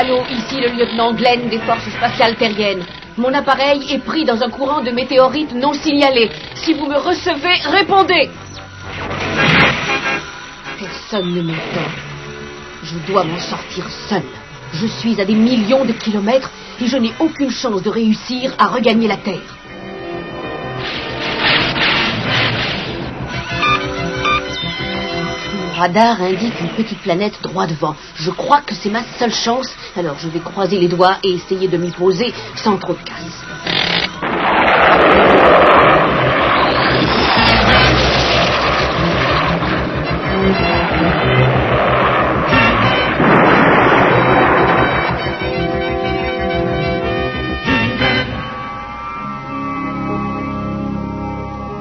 Serrano, ici le lieutenant Glenn des forces spatiales terriennes. Mon appareil est pris dans un courant de météorites non signalé. Si vous me recevez, répondez. Personne ne m'entend. Je dois m'en sortir seul. Je suis à des millions de kilomètres et je n'ai aucune chance de réussir à regagner la Terre. Mon radar indique une petite planète droit devant. Je crois que c'est ma seule chance, alors je vais croiser les doigts et essayer de m'y poser sans trop de casse.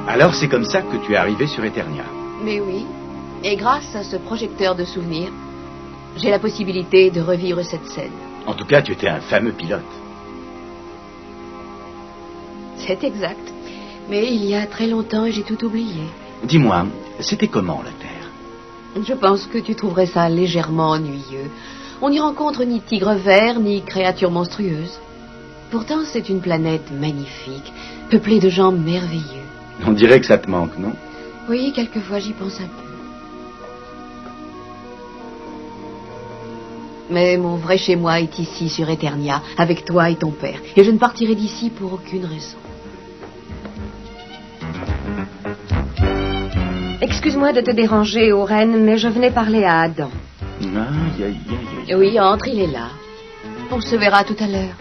Alors c'est comme ça que tu es arrivé sur Eternia. Mais oui, et grâce à ce projecteur de souvenirs, j'ai la possibilité de revivre cette scène. En tout cas, tu étais un fameux pilote. C'est exact. Mais il y a très longtemps, j'ai tout oublié. Dis-moi, c'était comment la Terre? Je pense que tu trouverais ça légèrement ennuyeux. On n'y rencontre ni tigres verts, ni créatures monstrueuses. Pourtant, c'est une planète magnifique, peuplée de gens merveilleux. On dirait que ça te manque, non? Oui, quelquefois j'y pense un peu. Mais mon vrai chez-moi est ici, sur Eternia, avec toi et ton père. Et je ne partirai d'ici pour aucune raison. Excuse-moi de te déranger, Oren, mais je venais parler à Adam. Oui, entre, il est là. On se verra tout à l'heure.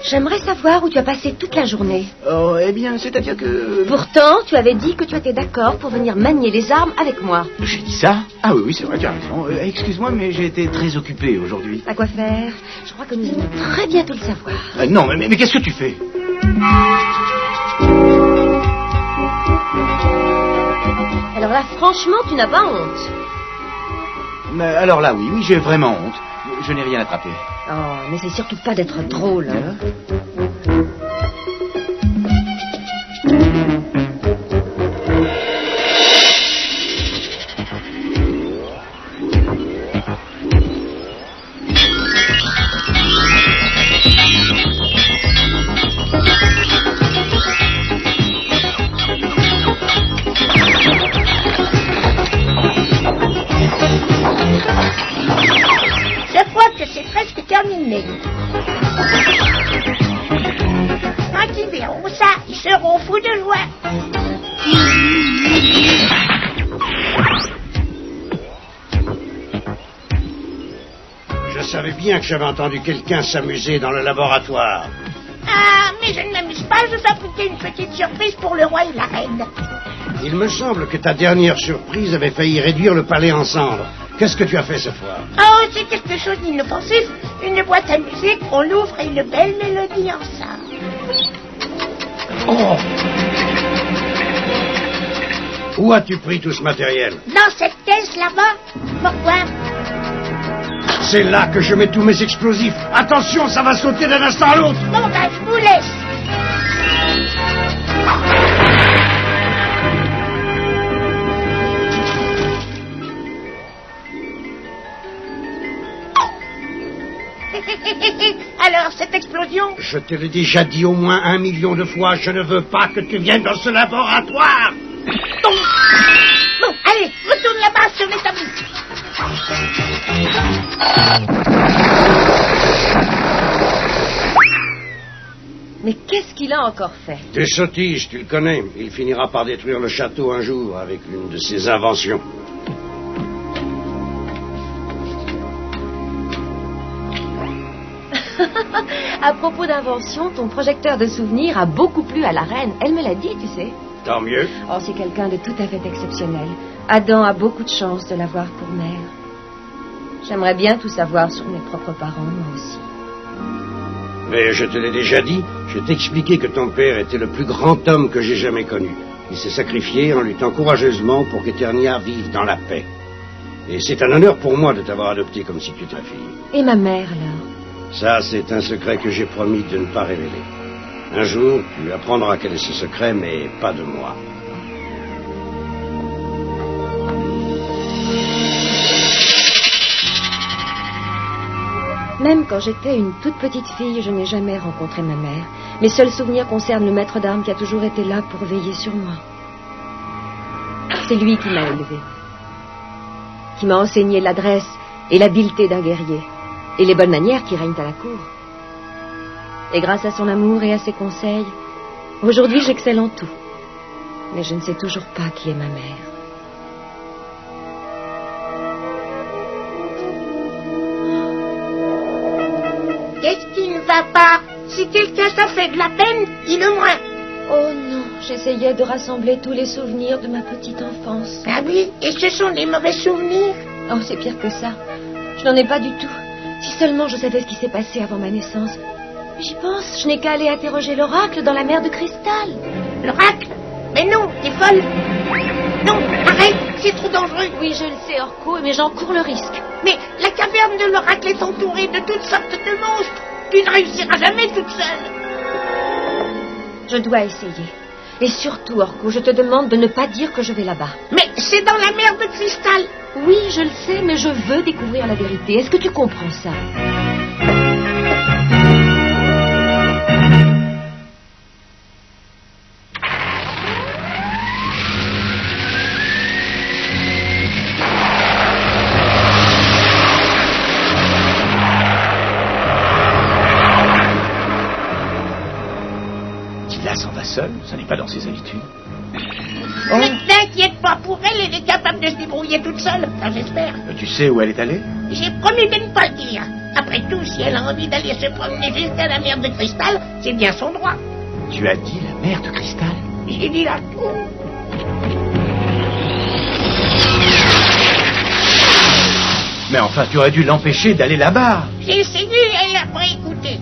J'aimerais savoir où tu as passé toute la journée. Oh, eh bien, c'est-à-dire que... Pourtant, tu avais dit que tu étais d'accord pour venir manier les armes avec moi. J'ai dit ça? Ah oui, c'est vrai, tu as raison. Excuse-moi, mais j'ai été très occupé aujourd'hui. À quoi faire? Je crois que nous allons très bientôt le savoir. Non, mais qu'est-ce que tu fais? Alors là, franchement, tu n'as pas honte. Mais alors là, oui, j'ai vraiment honte. Je n'ai rien attrapé. Oh, n'essaie surtout pas d'être drôle. Hein. Je crois que c'est presque terminé. Quand ils verront ça, ils seront fous de joie. Je savais bien que j'avais entendu quelqu'un s'amuser dans le laboratoire. Ah, mais je ne m'amuse pas, je fabriquais une petite surprise pour le roi et la reine. Il me semble que ta dernière surprise avait failli réduire le palais en cendres. Qu'est-ce que tu as fait cette fois? Oh, c'est quelque chose d'inoffensif. Une boîte à musique, on l'ouvre et une belle mélodie ensemble. Oh! Où as-tu pris tout ce matériel? Dans cette caisse là-bas. Pourquoi? C'est là que je mets tous mes explosifs. Attention, ça va sauter d'un instant à l'autre. Bon, ben, je vous laisse. Alors, cette explosion? Je te l'ai déjà dit au moins 1 million de fois, je ne veux pas que tu viennes dans ce laboratoire. Bon, allez, retourne là-bas sur l'établi. Mais qu'est-ce qu'il a encore fait? Des sottises, tu le connais. Il finira par détruire le château un jour avec une de ses inventions. À propos d'invention, ton projecteur de souvenirs a beaucoup plu à la reine. Elle me l'a dit, tu sais. Tant mieux. Oh, c'est quelqu'un de tout à fait exceptionnel. Adam a beaucoup de chance de l'avoir pour mère. J'aimerais bien tout savoir sur mes propres parents, moi aussi. Mais je te l'ai déjà dit, je t'ai expliqué que ton père était le plus grand homme que j'ai jamais connu. Il s'est sacrifié en luttant courageusement pour qu'Eternia vive dans la paix. Et c'est un honneur pour moi de t'avoir adopté comme si tu étais ma fille. Et ma mère, alors? Ça, c'est un secret que j'ai promis de ne pas révéler. Un jour, tu apprendras quel est ce secret, mais pas de moi. Même quand j'étais une toute petite fille, je n'ai jamais rencontré ma mère. Mes seuls souvenirs concernent le maître d'armes qui a toujours été là pour veiller sur moi. C'est lui qui m'a élevée, qui m'a enseigné l'adresse et l'habileté d'un guerrier, et les bonnes manières qui règnent à la cour. Et grâce à son amour et à ses conseils, aujourd'hui j'excelle en tout. Mais je ne sais toujours pas qui est ma mère. Qu'est-ce qui ne va pas? Si quelqu'un t'a fait de la peine, dis-le-moi. Oh non, j'essayais de rassembler tous les souvenirs de ma petite enfance. Ah oui, et ce sont des mauvais souvenirs? Oh, c'est pire que ça. Je n'en ai pas du tout. Si seulement je savais ce qui s'est passé avant ma naissance. Mais j'y pense, je n'ai qu'à aller interroger l'oracle dans la mer de cristal. L'oracle? Mais non, t'es folle. Non, arrête, c'est trop dangereux. Oui, je le sais, Orko, mais j'en cours le risque. Mais la caverne de l'oracle est entourée de toutes sortes de monstres. Tu ne réussiras jamais toute seule. Je dois essayer. Et surtout, Orko, je te demande de ne pas dire que je vais là-bas. Mais c'est dans la mer de cristal. Oui, je le sais, mais je veux découvrir la vérité. Est-ce que tu comprends ça? S'en va seule, ça n'est pas dans ses habitudes. Oh. Ne t'inquiète pas pour elle, elle est capable de se débrouiller toute seule, ça j'espère. Tu sais où elle est allée? J'ai promis de ne pas le dire. Après tout, si elle a envie d'aller se promener jusqu'à la mer de cristal, c'est bien son droit. Tu as dit la mer de cristal? J'ai dit la cour. Mais enfin, tu aurais dû l'empêcher d'aller là-bas. J'ai essayé, elle n'a pas écouté.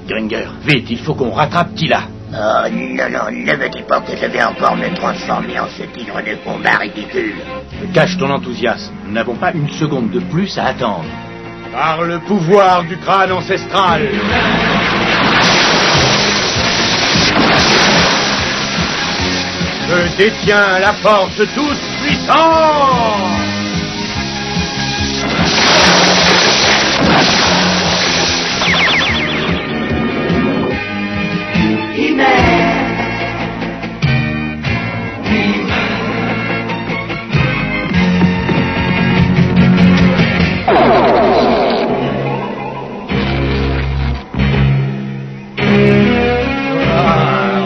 Gringer, vite, il faut qu'on rattrape Tila. Oh non, non, ne me dis pas que je vais encore me transformer en ce tigre de combat ridicule. Cache ton enthousiasme. Nous n'avons pas une seconde de plus à attendre. Par le pouvoir du crâne ancestral. Je détiens la force toute puissante.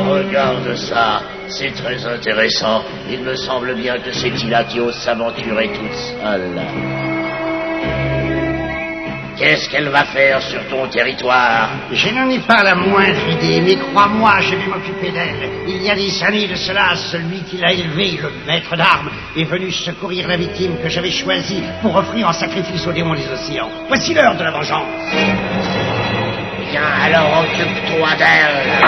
Regarde ça, c'est très intéressant. Il me semble bien que c'est Tila qui ose s'aventurer toute seule. Qu'est-ce qu'elle va faire sur ton territoire? Je n'en ai pas la moindre idée, mais crois-moi, je vais m'occuper d'elle. Il y a des années de cela, celui qui l'a élevée, le maître d'armes, est venu secourir la victime que j'avais choisie pour offrir en sacrifice aux démons des océans. Voici l'heure de la vengeance. Bien, alors occupe-toi d'elle.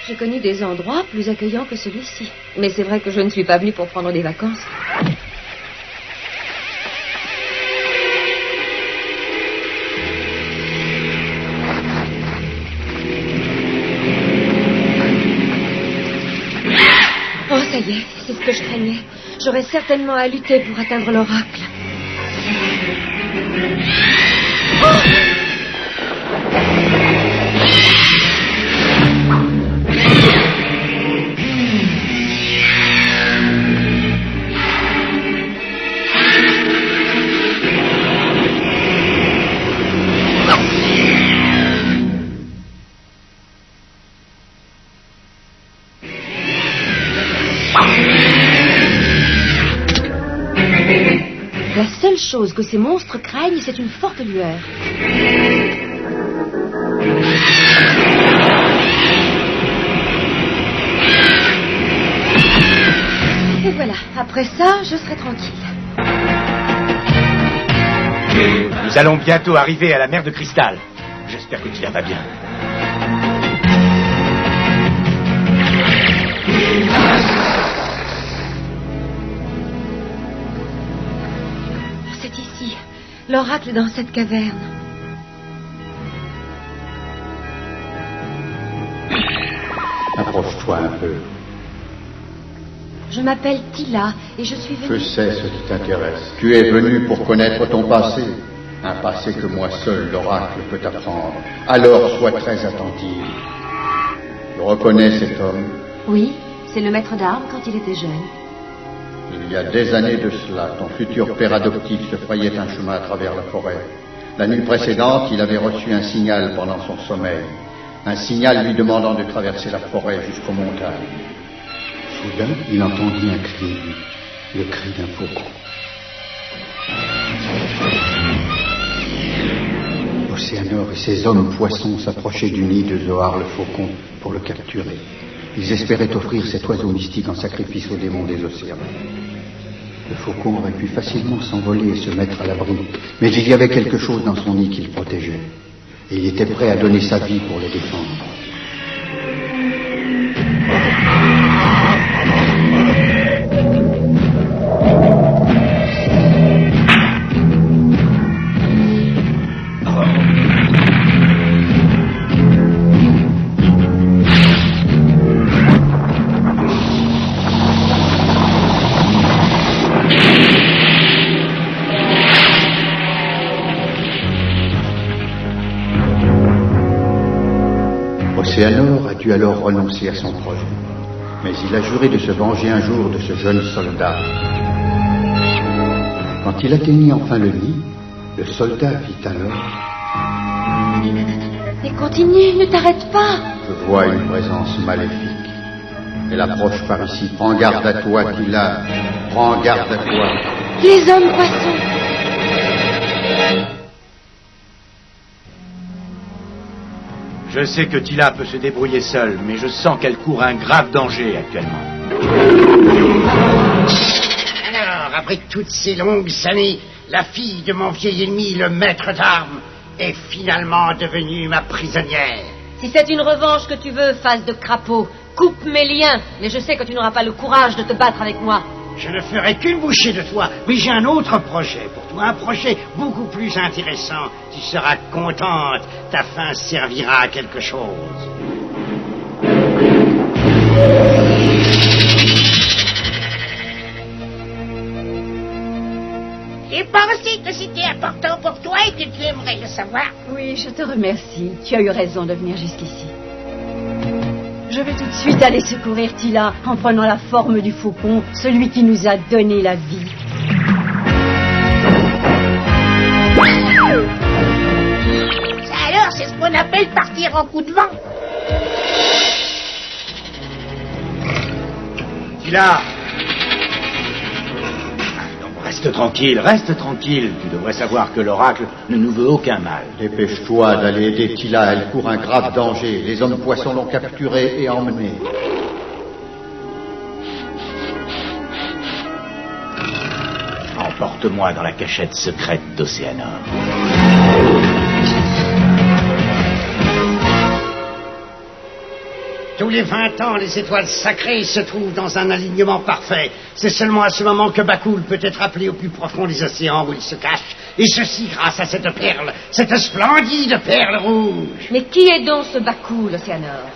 J'ai connu des endroits plus accueillants que celui-ci. Mais c'est vrai que je ne suis pas venue pour prendre des vacances. Oh, ça y est, c'est ce que je craignais. J'aurais certainement à lutter pour atteindre l'oracle. La seule chose que ces monstres craignent, c'est une forte lueur. Et voilà, après ça, je serai tranquille. Nous allons bientôt arriver à la mer de cristal. J'espère que Tila va bien. C'est ici, l'oracle est dans cette caverne. Approche-toi un peu. Je m'appelle Tila et je suis venue... Je sais ce qui t'intéresse. Tu es venu pour connaître ton passé. Un passé que moi seul, l'oracle, peut t'apprendre. Alors sois très attentive. Tu reconnais cet homme? Oui, c'est le maître d'armes quand il était jeune. Il y a des années de cela, ton futur père adoptif se frayait un chemin à travers la forêt. La nuit précédente, il avait reçu un signal pendant son sommeil. Un signal lui demandant de traverser la forêt jusqu'aux montagnes. Soudain, il entendit un cri aigu, le cri d'un faucon. Océanor et ses hommes poissons s'approchaient du nid de Zohar le faucon pour le capturer. Ils espéraient offrir cet oiseau mystique en sacrifice aux démons des océans. Le faucon aurait pu facilement s'envoler et se mettre à l'abri, mais il y avait quelque chose dans son nid qui le protégeait. Et il était prêt à donner sa vie pour le défendre. Océanor a dû alors renoncer à son projet. Mais il a juré de se venger un jour de ce jeune soldat. Quand il atteignit enfin le nid, le soldat vit alors... Mais continue, ne t'arrête pas. Je vois une présence maléfique. Elle approche par ici. Prends garde à toi, Tila. Prends garde à toi. Les hommes poissons. Je sais que Tila peut se débrouiller seule, mais je sens qu'elle court un grave danger actuellement. Alors, après toutes ces longues années, la fille de mon vieil ennemi, le maître d'armes, est finalement devenue ma prisonnière. Si c'est une revanche que tu veux, face de crapaud, coupe mes liens. Mais je sais que tu n'auras pas le courage de te battre avec moi. Je ne ferai qu'une bouchée de toi, mais j'ai un autre projet pour toi, un projet beaucoup plus intéressant. Tu seras contente, ta fin servira à quelque chose. J'ai pensé que c'était important pour toi et que tu aimerais le savoir. Oui, je te remercie. Tu as eu raison de venir jusqu'ici. Je vais tout de suite aller secourir Tila en prenant la forme du faucon, celui qui nous a donné la vie. Ça alors, c'est ce qu'on appelle partir en coup de vent. Tila! Reste tranquille. Tu devrais savoir que l'oracle ne nous veut aucun mal. Dépêche-toi d'aller aider Tila, elle court un grave danger. Les hommes poissons l'ont capturée et emmenée. Emporte-moi dans la cachette secrète d'Océanor. Tous les 20 ans, les étoiles sacrées se trouvent dans un alignement parfait. C'est seulement à ce moment que Bakoul peut être appelé au plus profond des océans où il se cache. Et ceci grâce à cette perle, cette splendide perle rouge. Mais qui est donc ce Bakoul, Océanor?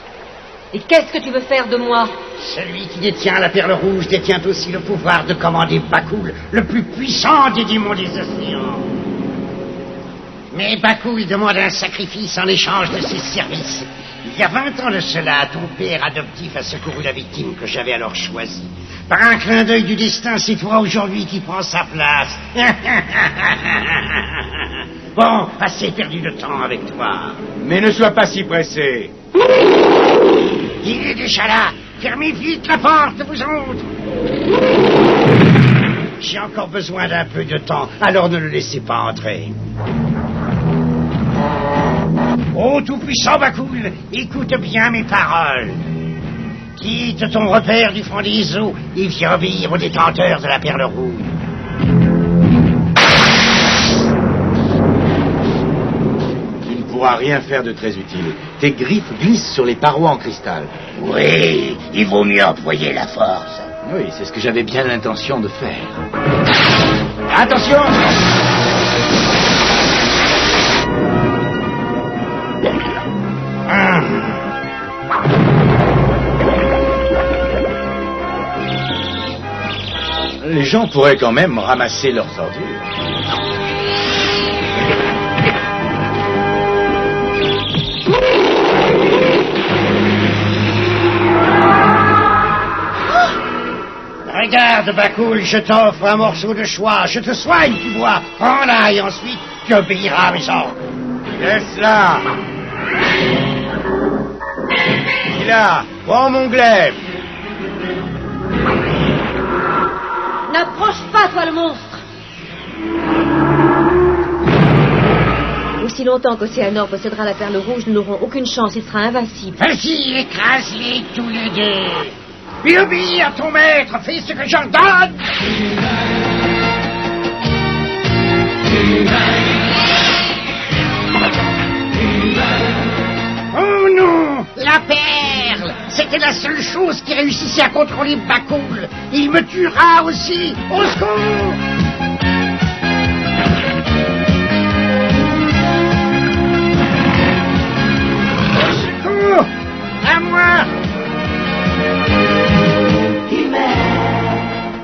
Et qu'est-ce que tu veux faire de moi? Celui qui détient la perle rouge détient aussi le pouvoir de commander Bakoul, le plus puissant des démons des océans. Mais Bakoul demande un sacrifice en échange de ses services. Il y a 20 ans de cela, ton père adoptif a secouru la victime que j'avais alors choisie. Par un clin d'œil du destin, c'est toi aujourd'hui qui prends sa place. Bon, assez perdu de temps avec toi. Mais ne sois pas si pressé. Il est déjà là. Fermez vite la porte, vous autres. J'ai encore besoin d'un peu de temps, alors ne le laissez pas entrer. Ô tout-puissant Bakoul, écoute bien mes paroles. Quitte ton repère du fond des eaux et viens obéir au détenteur de la perle rouge. Tu ne pourras rien faire de très utile. Tes griffes glissent sur les parois en cristal. Oui, il vaut mieux employer la force. Oui, c'est ce que j'avais bien l'intention de faire. Attention! gens pourraient quand même ramasser leurs ordures. Regarde, Bakul, je t'offre un morceau de choix. Je te soigne, tu vois. Prends-la et ensuite tu obéiras à mes ordres. Laisse-la. Il là, prends mon glaive. N'approche pas, toi le monstre. Aussi longtemps qu'Océanor possédera la perle rouge, nous n'aurons aucune chance, il sera invincible. Vas-y, écrase-les tous les deux. Puis obéis à ton maître, fais ce que j'ordonne. Oh non, la perle. C'était la seule chose qui réussissait à contrôler Bakul. Il me tuera aussi. Au secours. Au secours. À moi.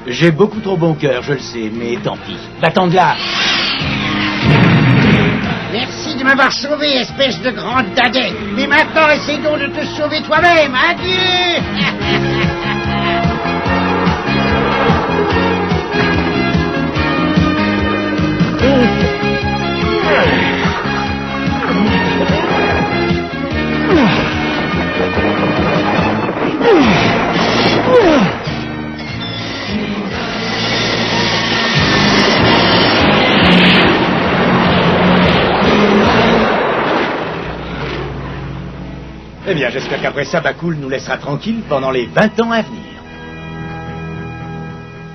J'ai beaucoup trop bon cœur, je le sais, mais tant pis. Va-t'en de là. Merci de m'avoir sauvé, espèce de grande dadais. Mais maintenant, essaie donc de te sauver toi-même. Adieu. Eh bien, j'espère qu'après ça, Bakul nous laissera tranquilles pendant les 20 ans à venir.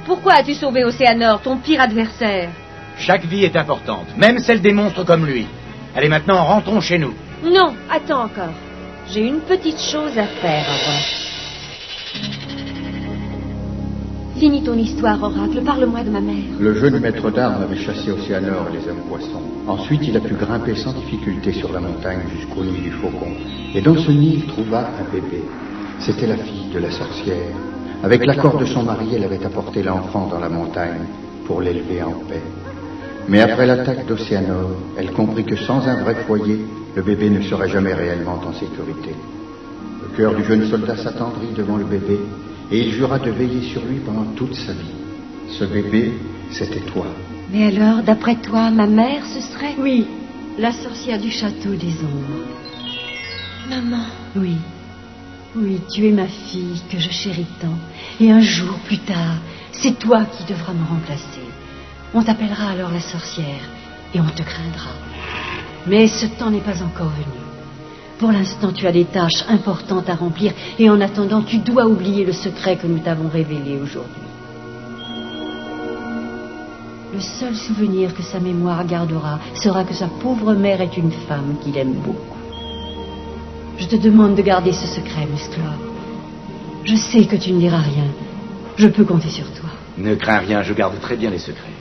Pourquoi as-tu sauvé Océanor, ton pire adversaire? Chaque vie est importante, même celle des monstres comme lui. Allez, maintenant, rentrons chez nous. Non, attends encore. J'ai une petite chose à faire avant. Finis ton histoire, Oracle. Parle-moi de ma mère. Le jeune maître d'armes avait chassé Océanor et les hommes poissons. Ensuite, il a pu grimper sans difficulté sur la montagne jusqu'au nid du faucon. Et dans ce nid, il trouva un bébé. C'était la fille de la sorcière. Avec l'accord de son mari, elle avait apporté l'enfant dans la montagne pour l'élever en paix. Mais après l'attaque d'Océanor, elle comprit que sans un vrai foyer, le bébé ne serait jamais réellement en sécurité. Le cœur du jeune soldat s'attendrit devant le bébé et il jura de veiller sur lui pendant toute sa vie. Ce bébé, c'était toi. Mais alors, d'après toi, ma mère, ce serait... Oui, la sorcière du château des ombres. Maman. Oui, oui, tu es ma fille que je chéris tant. Et un jour, plus tard, c'est toi qui devras me remplacer. On t'appellera alors la sorcière et on te craindra. Mais ce temps n'est pas encore venu. Pour l'instant, tu as des tâches importantes à remplir et en attendant, tu dois oublier le secret que nous t'avons révélé aujourd'hui. Le seul souvenir que sa mémoire gardera sera que sa pauvre mère est une femme qu'il aime beaucoup. Je te demande de garder ce secret, Musclor. Je sais que tu ne diras rien. Je peux compter sur toi. Ne crains rien, je garde très bien les secrets.